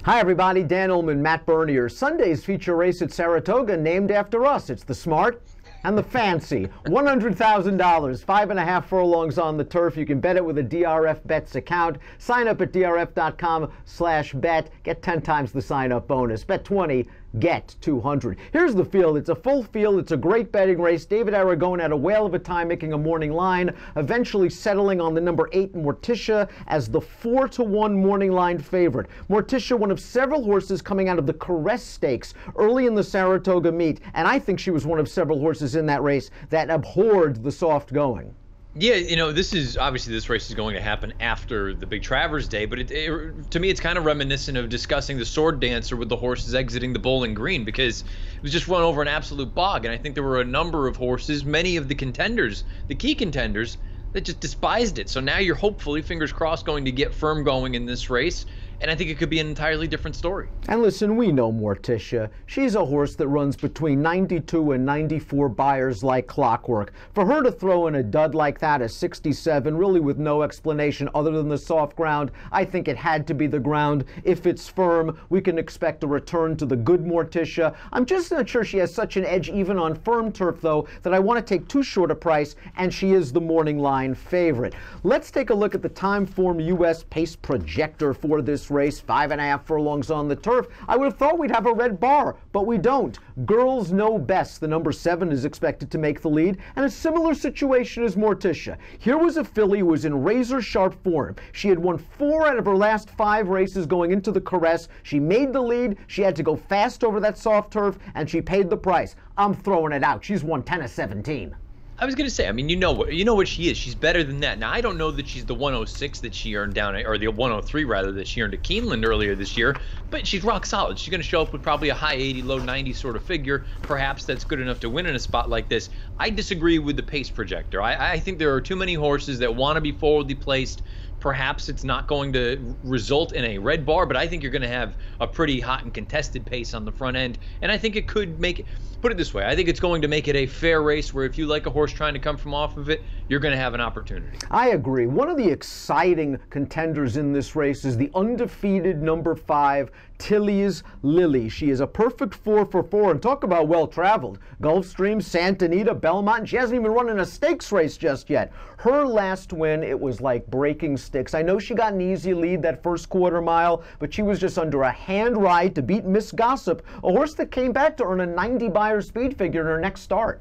Hi everybody, Dan Illman, Matt Bernier. Sunday's feature race at Saratoga named after us. It's the smart and the fancy. $100,000, 5.5 furlongs on the turf. You can bet it with a DRF Bets account. Sign up at drf.com/bet. Get 10 times the sign-up bonus. Bet 20, get 200. Here's the field. It's a full field. It's a great betting race. David Aragon had a whale of a time making a morning line, eventually settling on the number 8 Morticia as the 4-1 morning line favorite. Morticia, one of several horses coming out of the Caress Stakes early in the Saratoga meet, and I think she was one of several horses in that race that abhorred the soft going. Yeah, this is obviously this race is going to happen after the big Travers Day, but to me it's kind of reminiscent of discussing the Sword Dancer with the horses exiting the Bowling Green, because it was just run over an absolute bog, and I think there were a number of horses, many of the contenders, the key contenders, that just despised it. So now you're hopefully, fingers crossed, going to get firm going in this race. And I think it could be an entirely different story. And listen, we know Morticia. She's a horse that runs between 92 and 94 buyers like clockwork. For her to throw in a dud like that, a 67, really with no explanation other than the soft ground, I think it had to be the ground. If it's firm, we can expect a return to the good Morticia. I'm just not sure she has such an edge even on firm turf, though, that I want to take too short a price, and she is the morning line favorite. Let's take a look at the Timeform US pace projector for this race. 5.5 furlongs on the turf. I would have thought we'd have a red bar, but we don't. Girls Know Best, the number 7, is expected to make the lead, and a similar situation as Morticia. Here was a filly who was in razor-sharp form. She had won 4 out of her last 5 races going into the Caress. She made the lead. She had to go fast over that soft turf, and she paid the price. I'm throwing it out. She's won 10 of 17. I was going to say, I mean, you know what she is. She's better than that. Now, I don't know that she's the 106 that she earned down, or the 103 rather, that she earned at Keeneland earlier this year, but she's rock solid. She's going to show up with probably a high 80, low 90 sort of figure. Perhaps that's good enough to win in a spot like this. I disagree with the pace projector. I think there are too many horses that want to be forwardly placed. Perhaps it's not going to result in a red bar, but I think you're going to have a pretty hot and contested pace on the front end, and I think it could make it, put it this way, I think it's going to make it a fair race where if you like a horse trying to come from off of it, you're going to have an opportunity. I agree. One of the exciting contenders in this race is the undefeated number 5, Tilly's Lily. She is a perfect 4 for 4, and talk about well-traveled. Gulfstream, Santa Anita, Belmont, and she hasn't even run in a stakes race just yet. Her last win, it was like breaking sticks. I know she got an easy lead that first quarter mile, but she was just under a hand ride to beat Miss Gossip, a horse that came back to earn a 90 buyer speed figure in her next start.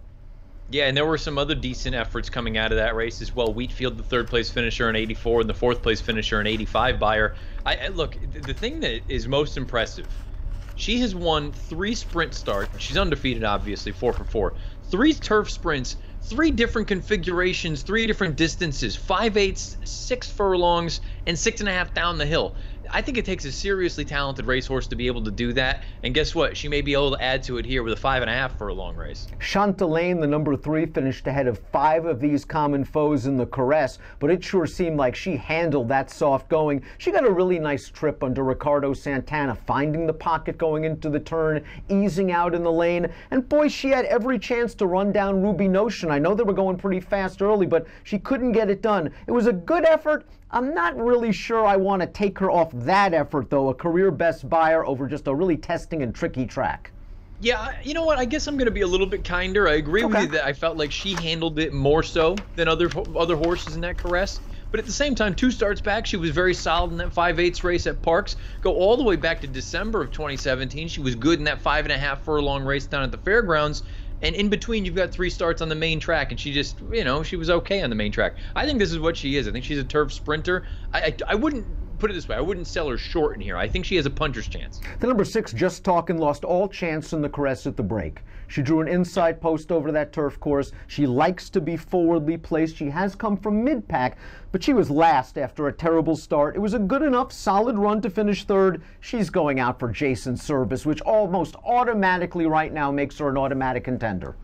Yeah, and there were some other decent efforts coming out of that race as well. Wheatfield, the 3rd place finisher, an 84, and the 4th place finisher, an 85 buyer. Look, the thing that is most impressive, she has won 3 sprint starts. She's undefeated, obviously, 4 for 4. 3 turf sprints, 3 different configurations, 3 different distances, 5/8, 6 furlongs, and 6.5 down the hill. I think it takes a seriously talented racehorse to be able to do that, and guess what? She may be able to add to it here with a 5.5 furlong race. Chantelane, the number 3, finished ahead of 5 of these common foes in the Caress, but it sure seemed like she handled that soft going. She got a really nice trip under Ricardo Santana, finding the pocket going into the turn, easing out in the lane, and boy, she had every chance to run down Ruby Notion. I know they were going pretty fast early, but she couldn't get it done. It was a good effort. I'm not really sure I want to take her off that effort, though, a career best buyer over just a really testing and tricky track. Yeah, you know what? I guess I'm going to be a little bit kinder. I agree with you that I felt like she handled it more so than other horses in that Caress. But at the same time, 2 starts back, she was very solid in that 5/8 race at Parks. Go all the way back to December of 2017. She was good in that 5.5 furlong race down at the fairgrounds. And in between, you've got 3 starts on the main track, and she just, she was okay on the main track. I think this is what she is. I think she's a turf sprinter. I wouldn't put it this way. I wouldn't sell her short in here. I think she has a puncher's chance. The number 6, Just Talkin', lost all chance in the Caress at the break. She drew an inside post over that turf course. She likes to be forwardly placed. She has come from mid-pack, but she was last after a terrible start. It was a good enough, solid run to finish 3rd. She's going out for Jason Service, which almost automatically right now makes her an automatic contender.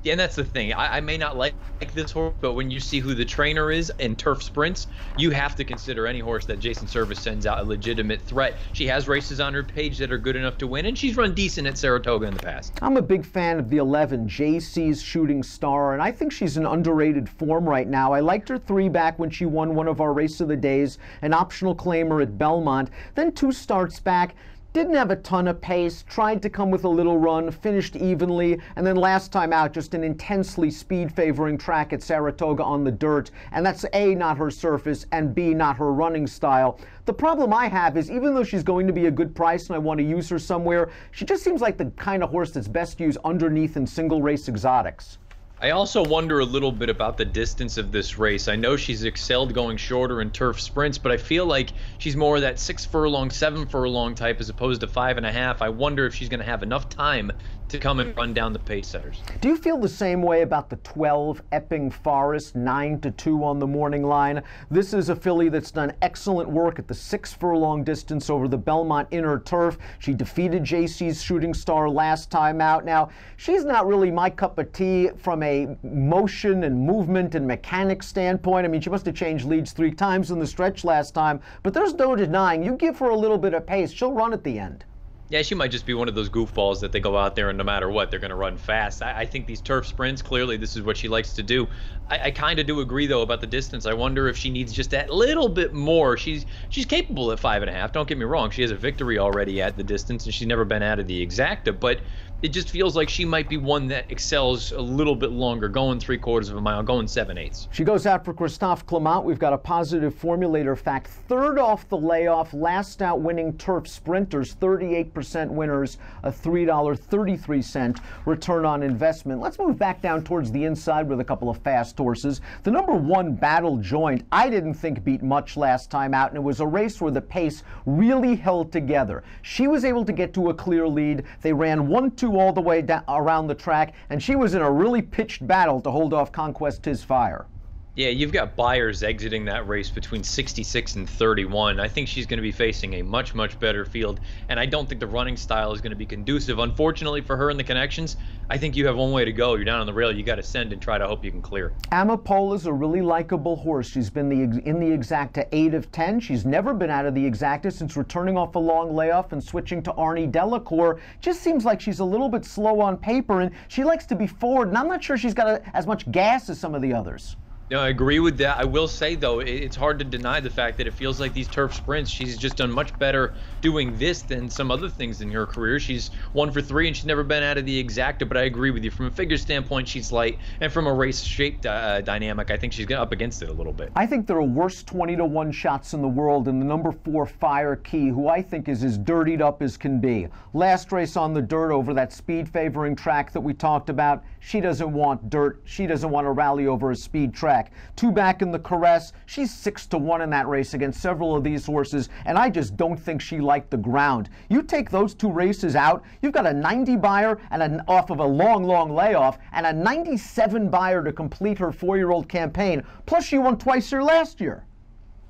Yeah, and that's the thing. I may not like this horse, but when you see who the trainer is in turf sprints, you have to consider any horse that Jason Service sends out a legitimate threat. She has races on her page that are good enough to win, and she's run decent at Saratoga in the past. I'm a big fan of the 11, JC's Shooting Star, and I think she's in underrated form right now. I liked her 3 back when she won one of our Race of the Days, an optional claimer at Belmont. Then 2 starts back. Didn't have a ton of pace, tried to come with a little run, finished evenly, and then last time out, just an intensely speed-favoring track at Saratoga on the dirt, and that's A, not her surface, and B, not her running style. The problem I have is, even though she's going to be a good price and I want to use her somewhere, she just seems like the kind of horse that's best used underneath in single race exotics. I also wonder a little bit about the distance of this race. I know she's excelled going shorter in turf sprints, but I feel like she's more of that 6 furlong, 7 furlong type as opposed to 5.5. I wonder if she's going to have enough time to come and run down the pace setters. Do you feel the same way about the 12 Epping Forest 9-2 on the morning line? This is a filly that's done excellent work at the 6 furlong distance over the Belmont inner turf. She defeated JC's Shooting Star last time out. Now, she's not really my cup of tea from a motion and movement and mechanics standpoint. I mean, she must have changed leads 3 times in the stretch last time, but there's no denying you give her a little bit of pace, she'll run at the end. Yeah, she might just be one of those goofballs that they go out there and no matter what, they're going to run fast. I think these turf sprints, clearly this is what she likes to do. I kind of do agree, though, about the distance. I wonder if she needs just that little bit more. She's capable at 5.5. Don't get me wrong. She has a victory already at the distance, and she's never been out of the exacta. But it just feels like she might be one that excels a little bit longer, going 3/4 of a mile, going 7/8. She goes out for Christophe Clement. We've got a positive formulator fact. 3rd off the layoff, last out winning turf sprinters, 38% winners, a $3.33 return on investment. Let's move back down towards the inside with a couple of fast horses. The number 1 Battle Joint, I didn't think beat much last time out, and it was a race where the pace really held together. She was able to get to a clear lead. They ran 1-2 all the way down around the track, and she was in a really pitched battle to hold off Conquest Tis Fire. Yeah, you've got buyers exiting that race between 66 and 31. I think she's going to be facing a much, much better field, and I don't think the running style is going to be conducive. Unfortunately for her and the connections, I think you have one way to go. You're down on the rail. You got to send and try to hope you can clear. Amapola's a really likable horse. She's been in the exacta 8 of 10. She's never been out of the exacta since returning off a long layoff and switching to Arnie Delacour. Just seems like she's a little bit slow on paper, and she likes to be forward, and I'm not sure she's got as much gas as some of the others. No, I agree with that. I will say, though, it's hard to deny the fact that it feels like these turf sprints, she's just done much better doing this than some other things in her career. She's 1 for 3, and she's never been out of the exacta, but I agree with you. From a figure standpoint, she's light, and from a race shape dynamic, I think she's up against it a little bit. I think there are worse 20-1 shots in the world than the number 4 Fire Key, who I think is as dirtied up as can be. Last race on the dirt over that speed-favoring track that we talked about, she doesn't want dirt. She doesn't want to rally over a speed track. 2 back in the Caress, she's 6-1 in that race against several of these horses, and I just don't think she liked the ground. You take those 2 races out, you've got a 90 buyer and off of a long layoff, and a 97 buyer to complete her 4-year-old campaign. Plus, she won twice here last year.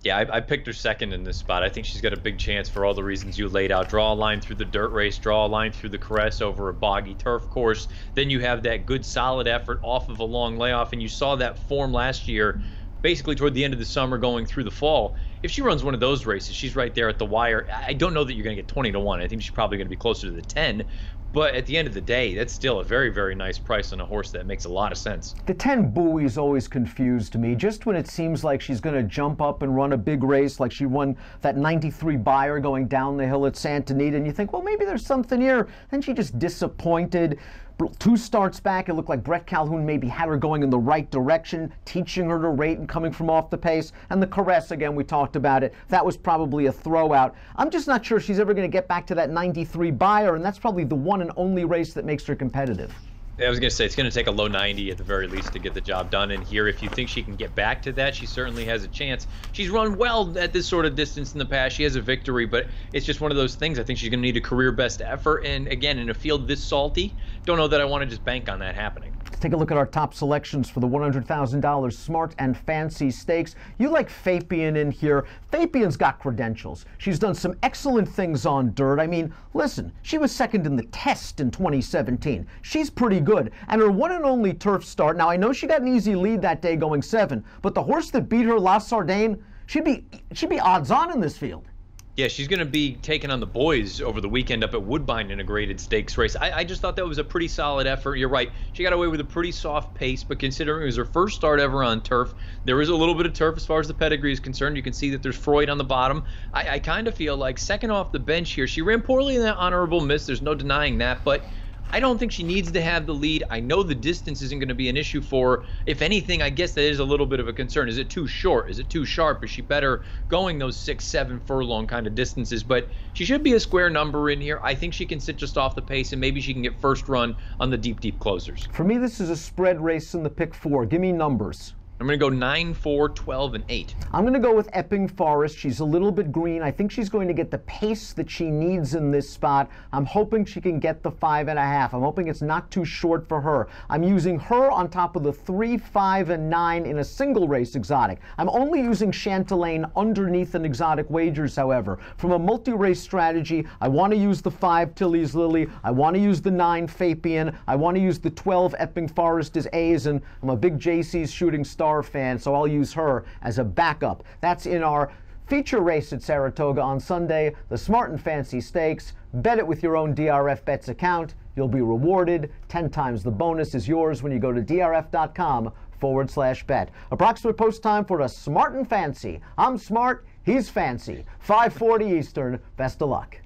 Yeah, I picked her second in this spot. I think she's got a big chance for all the reasons you laid out. Draw a line through the dirt race, draw a line through the Caress over a boggy turf course. Then you have that good solid effort off of a long layoff, and you saw that form last year, basically toward the end of the summer going through the fall. If she runs one of those races, she's right there at the wire. I don't know that you're going to get 20-1. I think she's probably going to be closer to the 10. But at the end of the day, that's still a very, very nice price on a horse that makes a lot of sense. The 10 Bowie's always confused me. Just when it seems like she's going to jump up and run a big race, like she won that 93 buyer going down the hill at Santa Anita, and you think, well, maybe there's something here. Then she just disappointed. 2 starts back, it looked like Brett Calhoun maybe had her going in the right direction, teaching her to rate and coming from off the pace. And the Caress, again, we talked about it. That was probably a throwout. I'm just not sure she's ever going to get back to that 93 buyer, and that's probably the one and only race that makes her competitive. I was going to say, it's going to take a low 90 at the very least to get the job done. And here, if you think she can get back to that, she certainly has a chance. She's run well at this sort of distance in the past. She has a victory, but it's just one of those things. I think she's going to need a career best effort. And again, in a field this salty, don't know that I want to just bank on that happening. Let's take a look at our top selections for the $100,000 Smart and Fancy Stakes. You like Fabian in here. Fabian's got credentials. She's done some excellent things on dirt. I mean, listen, she was second in the test in 2017. She's pretty good. And her one and only turf start, now I know she got an easy lead that day going 7, but the horse that beat her, La Sardane, she'd be odds on in this field. Yeah, she's going to be taking on the boys over the weekend up at Woodbine in a graded stakes race. I just thought that was a pretty solid effort. You're right. She got away with a pretty soft pace, but considering it was her first start ever on turf, there is a little bit of turf as far as the pedigree is concerned. You can see that there's Freud on the bottom. I kind of feel like second off the bench here. She ran poorly in that honorable miss. There's no denying that, but I don't think she needs to have the lead. I know the distance isn't going to be an issue for her. If anything, I guess that is a little bit of a concern. Is it too short? Is it too sharp? Is she better going those 6-7 furlong kind of distances? But she should be a square number in here. I think she can sit just off the pace, and maybe she can get first run on the deep closers. For me, this is a spread race in the pick 4. Give me numbers. I'm going to go 9, 4, 12, and 8. I'm going to go with Epping Forest. She's a little bit green. I think she's going to get the pace that she needs in this spot. I'm hoping she can get the 5.5. I'm hoping it's not too short for her. I'm using her on top of the 3, 5, and 9 in a single race exotic. I'm only using Chantelane underneath an exotic wagers, however. From a multi-race strategy, I want to use the 5 Tilly's Lily. I want to use the 9 Fabian. I want to use the 12 Epping Forest as A's, and I'm a big JC's Shooting Star fan, so I'll use her as a backup. That's in our feature race at Saratoga on Sunday, the Smart and Fancy Stakes. Bet it with your own DRF Bets account. You'll be rewarded. 10 times the bonus is yours when you go to drf.com/bet. Approximate post time for a Smart and Fancy. I'm smart, he's fancy. 5:40 Eastern. Best of luck.